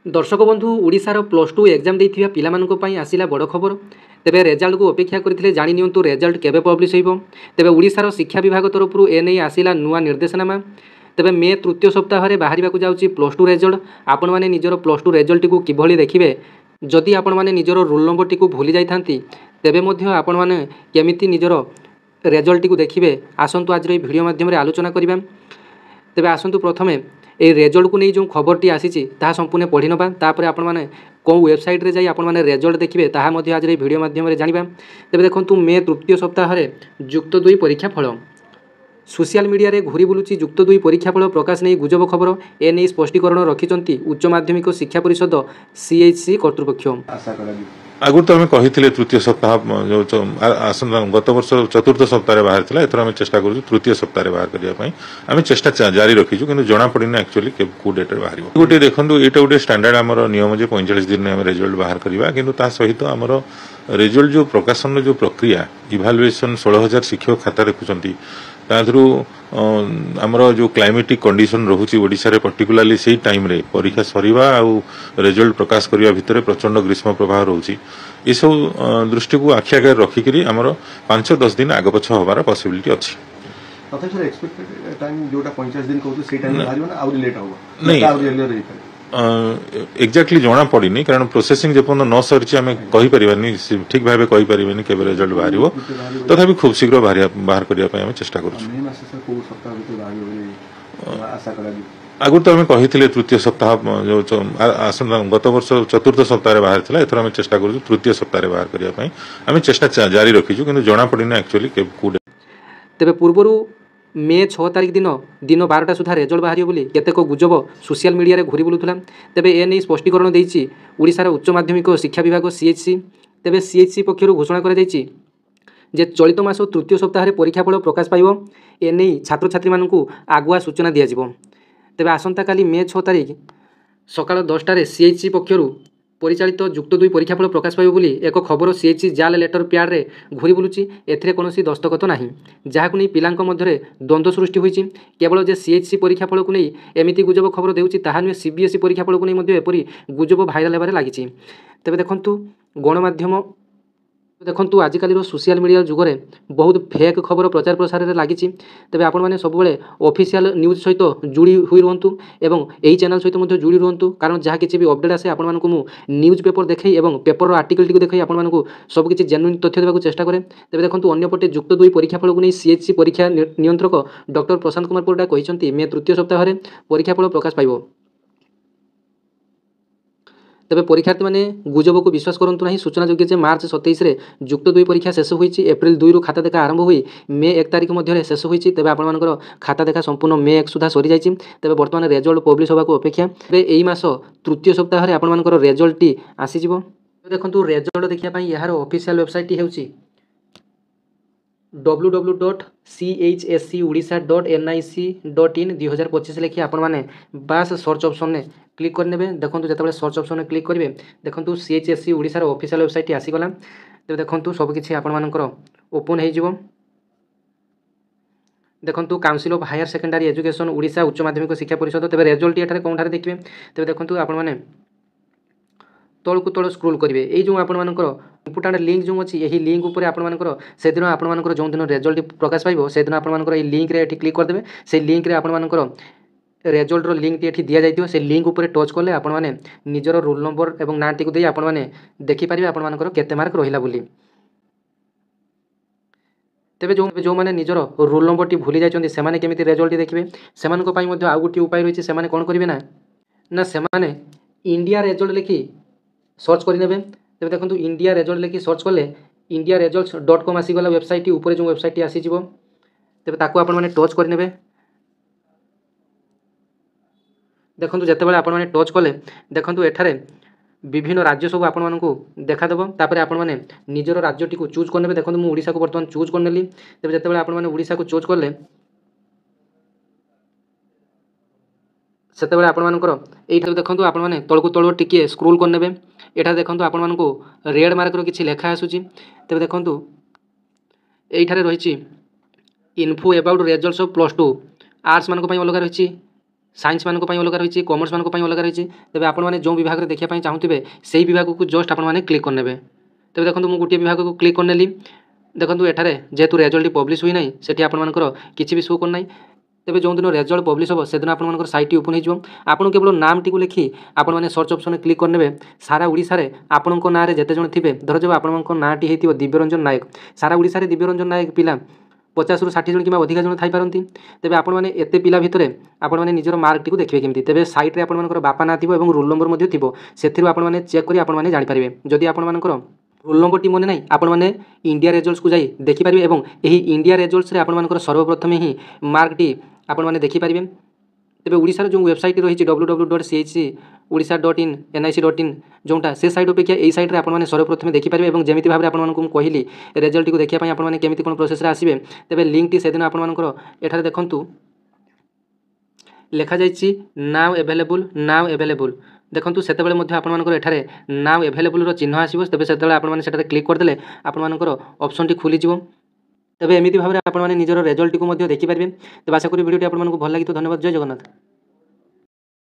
दर्शक बंधु ओडिशार प्लस टू एग्जाम देइथिबा पिलामाननको पई आसिला बड़ खबर। तेबे रेजल्ट को अपेक्षा करथिले जानि नियंतु रेजल्ट केबे पब्लिश होइबो। तेबे ओडिशार शिक्षा विभाग तरफरु एनै आसिला नुआ निर्देशनामा। तेबे मे तृतीय सप्ताह रे बाहरिबा को जाउची प्लस टू रेजल्ट। आपण माने निजरो प्लस टू रेजल्ट को किभली देखिबे, जदि आपण माने निजरो रोल नंबर टी को भूली जाइथांती तेबे मध्य आपण माने केमिति निजरो रेजल्ट को देखिबे आसंतु आज रे वीडियो माध्यम रे आलोचना करिबा। तेबे आसंतु प्रथमे ए रेजल्ट को नहीं जो खबरटी आसी ताहा संपूर्ण पढ़ी नबा, तापर आपण माने कौ वेबसाइट रे जाई आपण माने रेजल्ट देखिबे ताहा मध्ये आज रे वीडियो माध्यम रे जानिबा। तेबे देखंतु मे तृतीय सप्ताह रे युक्त 2 परीक्षा फल सोशल मीडिया रे घुरी बुलुची। युक्त 2 परीक्षा फल प्रकाश नहीं गुजब खबर ए नहीं स्पष्टीकरण रखिचंती उच्च माध्यमिक शिक्षा परिषद सीएचसी कर्तृपक्ष। आशा करा आगुरी तो आम कही तृतीय सप्ताह जो गत वर्ष चतुर्थ सप्ताह बाहर था, एथर आम चेष्टा करूँ तृतीय सप्ताह बाहर करने आम चेष्टा जारी रखीचु कि जना पड़ना एक्चुअली कौ डेट बाहर गोटे देखो ये गोटे स्टैंडर्ड आम नियम जे 45 दिन में रिजल्ट बाहर करवा कि सहित आमर रिजल्ट जो प्रकाशन जो प्रक्रिया इभालुएसन 16,000 शिक्षक खाता रखुंट तादरू आमर जो क्लाइमेटिक कंडीशन रोचे ओडिशा रे पर्टिकुलाली से टाइम रे परीक्षा सरीवा आउ रिजल्ट प्रकाश करने भितर प्रचंड ग्रीष्म प्रवाह रोचे ये सब दृष्टि को आखि आगे रखिकी आमर 5-10 दिन आग पछ हबार पॉसिबिलिटी अच्छी। एक्जाक्टली जना पड़नी कारण प्रोसेसिंग जेपर्यंत न सरी आम कहीपरि ठीक भाव कहीपरि के रिजल्ट बाहर तथापि खूब शीघ्र बाहर करने चेष्टा करूँ। आगुरी तो आम कही तृतीय सप्ताह जो गत वर्ष चतुर्थ सप्ताह बाहर था, एथर आम चेष्टा करूँ तृतीय सप्ताह बाहर करने आम चेष्टा जारी रखीचु कि जना पड़ना एक्चुअली कौ। तेबे पूर्वरु मे 6 तारिख दिन 12टा सुधा रेजल्ट बाहर बोली केतेक गुजब सोशल मीडिया रे घुरी बुलुथला। तेबे ए नहीं स्पष्टीकरण देइछि ओडिशार उच्च माध्यमिक शिक्षा विभाग सीएचसी। तेबे सीएचसी पक्षरु घोषणा करा जाइछि जे चलित मास तृतीय सप्ताह रे परीक्षा फल प्रकाश पाइबो। ए नहीं छात्र छात्री मानकु आगुआ सूचना दिया जिवो। तेबे आसंता काली मे 6 तारिख सकाळ 10टा रे सीएचसी पक्षरु परिचालित युक्त 2 परीक्षा फल प्रकाश पाइबो बोली एक खबर सीएचसी जाल लेटर प्याड रे घुरी बुलुची। एथिरे कोनोसी दस्तखत नाही, जाहाकु नै पिलांक मध्यरे द्वंद्व सृष्टि होईची। केवल जे सीएचसी परीक्षा फल को नै एमिति गुजब खबर देउची ताहा नुहे सीबीएसई परीक्षा फल को नै मध्ये एपरि गुजब भाइराल हेबारे लागिची। तेबे देखंतु गणमाध्यम देखंतु आजिकाली सोशल मीडिया जुगरे बहुत फेक खबर प्रचार प्रसार रे लागिची। तेबे आपण माने सब बेले ऑफिशियल न्यूज सहित जुड़ी हुई रहंतु एवं एही चैनल सहित मध्ये जुड़ी रहंतु, कारण जहाँ किछि भी अपडेट आसे आपण मानकु मु न्यूज पेपर देखै एवं पेपर रो आर्टिकल टिको देखै आपण मानकु सब किछि जेन्युइन तथ्य देबाकू चेष्टा करे। तेबे देखंतु अन्य पटे युक्त 2 परीक्षा फल को नै सीएचसी परीक्षा नियंत्रक डॉक्टर प्रशांत कुमार पोरडा कहिसंती मे तृतीय सप्ताह रे परीक्षा फल प्रकाश पाइबो। तेबे परीक्षार्थी माने गुजब को विश्वास करंतु नहीं। सूचना योग्य जे मार्च 27 रे युक्त 2 परीक्षा शेष होईची। एप्रिल 2 रु खाता देखा आरंभ होई मे 1 तारिख मध्य शेष होईची। तेबे आपण मानकर खाता देखा संपूर्ण मे 1 सुधा सरी जाईची। तेबे वर्तमान रिजल्ट पब्लिश होबा को अपेक्षा। तेबे एई मास तृतीय सप्ताह रे आपण मानकर रिजल्ट टी आसी जिवो। देखंतु रिजल्ट देखिया पई यार ऑफिशियल वेबसाइट टी हेउची www.chscodisha.nic.in 2025 लिखि आपण माने बास सर्च ऑप्शन ने क्लिक करनेबे। देखंतु जतबेले सर्च ऑप्शन ने क्लिक करिवे देखंतु सीएचएससी ओडिसा रो ऑफिशियल वेबसाइट आसी गला। तेबे देखंतु सब किछि आपण मानकर ओपन हे जिवो। देखंतु council of higher secondary education Odisha उच्च माध्यमिक शिक्षा परिषद। तेबे रिजल्ट एठारे कोनठारे देखिबे। तेबे देखंतु आपण माने तळकु तळ स्क्रॉल करिवे। एई जो आपण मानकर इंपोर्टेंट लिंक जो अछि एही लिंक ऊपर आपण मानकर से दिन आपण मानकर जो दिन रिजल्ट प्रकाश पाइबो से दिन आपण मानकर एई लिंक रे एठी क्लिक कर देबे। से लिंक रे आपण मानकर रिजल्ट रो लिंक टी एठी दिया जाइतिबो। से लिंक ऊपर टच करले आपण माने निजर रोल नंबर एवं नाम टी को देई आपण माने देखि परिबे आपण मानकर केते मार्क रहिला बोली। तेबे जो माने निजर रोल नंबर टी भूली जाइचंती से माने केमिति रिजल्ट देखिबे सेमान को पई मध्ये आ गुटी उपाय रहिछि। से माने कोन करिवे ना से माने इंडिया रिजल्ट लिखि सर्च करि नेबे। तेबे देखंतु इंडिया रिजल्ट लिखि सर्च करले indiaresults.com आसी गला वेबसाइट टी ऊपर जो वेबसाइट टी आसी जिवो। तेबे ताको आपण माने टच करि नेबे। देखंतु जते बेले आपण माने टच कले देखंतु एठारे विभिन्न राज्य सब आपण मानकु देखा देबो। तापरे आपण माने निजरो राज्य टी को चूज करनेबे। देखंतु मु ओडिसा को वर्तमान चूज करनेली। तेबे जते बेले आपण माने ओडिसा को चूज करले सेते बेले आपण मानकर एइठा देखंतु आपण माने तळकु तळ टिके स्क्रॉल करनेबे। एठा देखंतु आपण मानकु रेड मार्क रो किछि लेखा आसुची। तेबे देखंतु एइठारे रहिछि info about results of plus 2 arts मानको पई अलगा रहिछि ସାଇନ୍ସ ମାନଙ୍କ ପାଇଁ ଅଲଗା ରହିଛି, କମର୍ସ ମାନଙ୍କ ପାଇଁ ଅଲଗା ରହିଛି। ତେବେ ଆପଣମାନେ ଯେଉଁ ବିଭାଗରେ ଦେଖିବା ପାଇଁ ଚାହୁଁଥିବେ ସେହି ବିଭାଗକୁ ଜଷ୍ଟ ଆପଣମାନେ କ୍ଲିକ୍ କରିନେବେ। ତେବେ ଦେଖନ୍ତୁ ମୁଁ ଗୋଟିଏ ବିଭାଗକୁ କ୍ଲିକ୍ କରିନେଲି। ଦେଖନ୍ତୁ ଏଠାରେ ଯେହେତୁ ରେଜଲ୍ଟଟି ପବ୍ଲିଶ ହୋଇନାହିଁ ସେଠି ଆପଣମାନଙ୍କର କିଛି ବି ଶୋ କରୁନାହିଁ। ତେବେ ଯେଉଁଦିନ ରେଜଲ୍ଟ ପବ୍ଲିଶ ହେବ ସେଦିନ ଆପଣମାନଙ୍କର ସାଇଟ୍ଟି ଓପନ୍ ହୋଇଯିବ। ଆପଣ କେବଳ ନାମଟିକୁ ଲେଖି ଆପଣମାନେ ସର୍ଚ୍ଚ ଅପସନ୍ରେ କ୍ଲିକ୍ କରିନେବେ। ସାରା ଓଡ଼ିଶାରେ ଆପଣଙ୍କ ନାଁରେ ଯେତେ ଜଣ ଥିବେ, ଧରାଯାଉ ଆପଣଙ୍କ ନାଁଟି ହେଇଥିବ ଦିବ୍ୟରଞ୍ଜନ ନାୟକ, ସାରା ଓଡ଼ିଶାରେ ଦିବ୍ୟରଞ୍ଜନ ନାୟକ ପିଲା 50ରୁ 60 ଜଣ କିମ୍ବା ଅଧିକା ଜଣ ଥାଇପାରନ୍ତି। ତେବେ ଆପଣମାନେ ଏତେ ପିଲା ଭିତରେ ଆପଣମାନେ ନିଜର ମାର୍କଟିକୁ ଦେଖିବେ କେମିତି? ତେବେ ସାଇଟ୍ରେ ଆପଣମାନଙ୍କର ବାପା ନାଁ ଥିବ ଏବଂ ରୋଲ୍ ନମ୍ବର ମଧ୍ୟ ଥିବ। ସେଥିରୁ ଆପଣମାନେ ଚେକ୍ କରି ଆପଣମାନେ ଜାଣିପାରିବେ। ଯଦି ଆପଣମାନଙ୍କର ରୋଲ୍ ନମ୍ବରଟି ମନେ ନାହିଁ, ଆପଣମାନେ ଇଣ୍ଡିଆ ରେଜଲ୍ଟସକୁ ଯାଇ ଦେଖିପାରିବେ ଏବଂ ଏହି ଇଣ୍ଡିଆ ରେଜଲ୍ଟସରେ ଆପଣମାନଙ୍କର ସର୍ବପ୍ରଥମେ ହିଁ ମାର୍କଟି ଆପଣମାନେ ଦେଖିପାରିବେ। ତେବେ ଓଡ଼ିଶାର ଯେଉଁ ୱେବସାଇଟ୍ ରହିଛି www.chc.orisha.in.nic.in ଯେଉଁଟା ସେ ସାଇଟ୍ ଅପେକ୍ଷା ଏହି ସାଇଟ୍ରେ ଆପଣମାନେ ସର୍ବପ୍ରଥମେ ଦେଖିପାରିବେ। ଏବଂ ଯେମିତି ଭାବରେ ଆପଣମାନଙ୍କୁ ମୁଁ କହିଲି ରେଜଲ୍ଟଟିକୁ ଦେଖିବା ପାଇଁ ଆପଣମାନେ କେମିତି କ'ଣ ପ୍ରୋସେସ୍ରେ ଆସିବେ, ତେବେ ଲିଙ୍କଟି ସେଦିନ ଆପଣମାନଙ୍କର ଏଠାରେ ଦେଖନ୍ତୁ ଲେଖାଯାଇଛି ନାଓ ଏଭେଲେବୁଲ୍। ଦେଖନ୍ତୁ ସେତେବେଳେ ମଧ୍ୟ ଆପଣମାନଙ୍କର ଏଠାରେ ନାଓ ଏଭେଲେବୁଲ୍ର ଚିହ୍ନ ଆସିବ। ତେବେ ସେତେବେଳେ ଆପଣମାନେ ସେଠାରେ କ୍ଲିକ୍ କରିଦେଲେ ଆପଣମାନଙ୍କର ଅପସନ୍ଟି ଖୋଲିଯିବ। ତେବେ ଏମିତି ଭାବରେ ଆପଣମାନେ ନିଜର ରେଜଲ୍ଟଟିକୁ ମଧ୍ୟ ଦେଖିପାରିବେ। ତେବେ ଆଶା କরি ଭିଡ଼ିଓଟି ଆପଣମାନଙ୍କୁ ଭଲ ଲାଗିଥିବ। ଧନ୍ୟବାଦ। ଜୟ ଜଗନ୍ନାଥ।